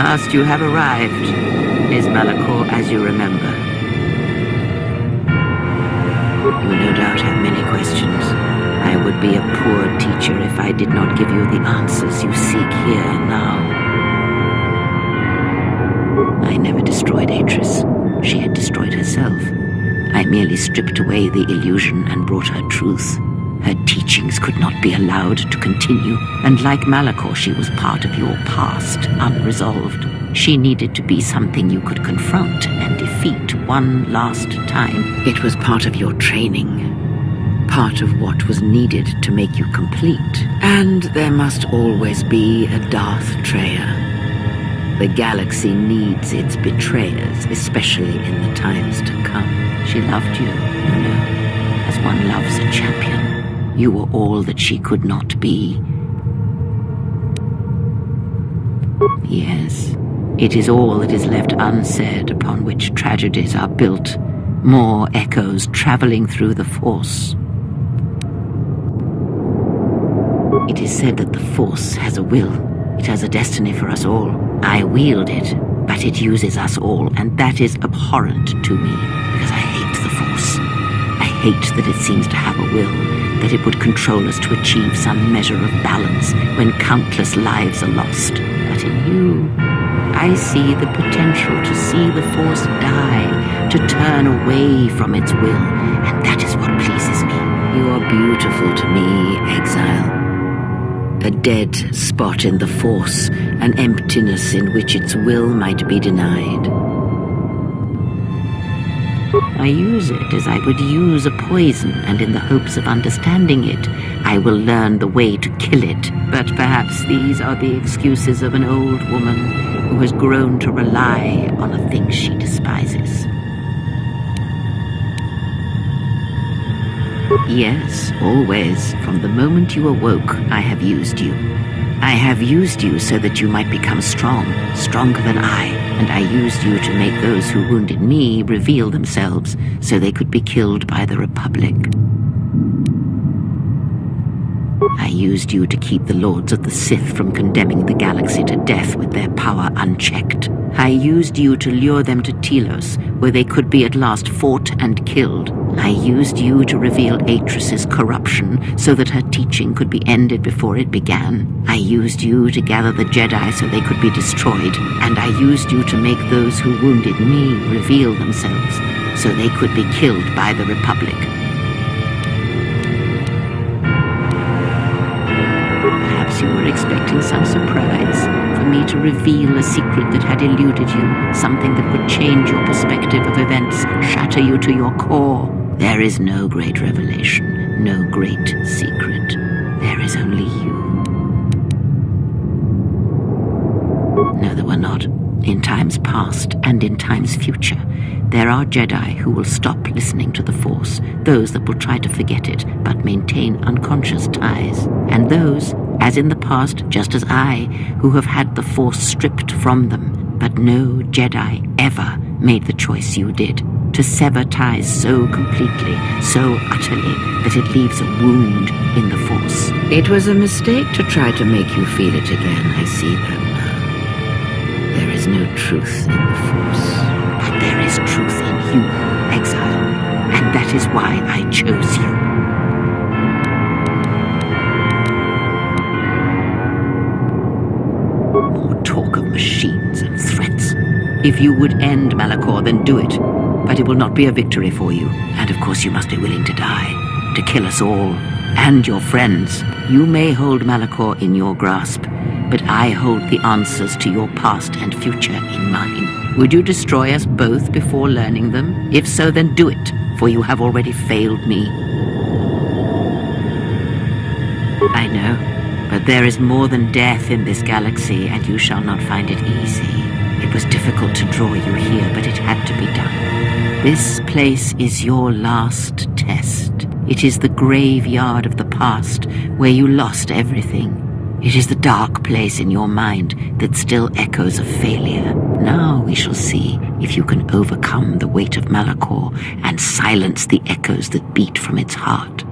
last you have arrived is Malachor as you remember. You no doubt have many questions. I would be a poor teacher if I did not give you the answers you seek here and now. I never destroyed Atris. She had destroyed herself. I merely stripped away the illusion and brought her truth. Her teachings could not be allowed to continue, and like Malachor, she was part of your past, unresolved. She needed to be something you could confront and defeat one last time. It was part of your training, part of what was needed to make you complete. And there must always be a Darth Traya. The galaxy needs its betrayers, especially in the times to come. She loved you, as one loves a champion. You were all that she could not be. Yes, it is all that is left unsaid upon which tragedies are built. More echoes traveling through the Force. It is said that the Force has a will. It has a destiny for us all. I wield it, but it uses us all, and that is abhorrent to me, because I hate the Force. I hate that it seems to have a will, that it would control us to achieve some measure of balance when countless lives are lost. But in you, I see the potential to see the Force die, to turn away from its will, and that is what pleases me. You are beautiful to me, Exile. A dead spot in the Force, an emptiness in which its will might be denied. I use it as I would use a poison, and in the hopes of understanding it, I will learn the way to kill it. But perhaps these are the excuses of an old woman who has grown to rely on a thing she despises. Yes, always. From the moment you awoke, I have used you. I have used you so that you might become strong, stronger than I, and I used you to make those who wounded me reveal themselves so they could be killed by the Republic. I used you to keep the Lords of the Sith from condemning the galaxy to death with their power unchecked. I used you to lure them to Telos, where they could be at last fought and killed. I used you to reveal Atris's corruption so that her teaching could be ended before it began. I used you to gather the Jedi so they could be destroyed, and I used you to make those who wounded me reveal themselves so they could be killed by the Republic. Perhaps you were expecting some surprise, for me to reveal a secret that had eluded you, something that would change your perspective of events, shatter you to your core. There is no great revelation, no great secret. There is only you. No, there were not. In times past and in times future, there are Jedi who will stop listening to the Force, those that will try to forget it but maintain unconscious ties, and those, as in the past, just as I, who have had the Force stripped from them. But no Jedi ever made the choice you did, to sever ties so completely, so utterly, that it leaves a wound in the Force. It was a mistake to try to make you feel it again, I see that now. There is no truth in the Force, but there is truth in you, Exile, and that is why I chose you. Talk of machines and threats. If you would end Malachor, then do it. But it will not be a victory for you. And of course you must be willing to die. To kill us all. And your friends. You may hold Malachor in your grasp, but I hold the answers to your past and future in mine. Would you destroy us both before learning them? If so, then do it, for you have already failed me. I know. But there is more than death in this galaxy, and you shall not find it easy. It was difficult to draw you here, but it had to be done. This place is your last test. It is the graveyard of the past, where you lost everything. It is the dark place in your mind that still echoes of failure. Now we shall see if you can overcome the weight of Malachor and silence the echoes that beat from its heart.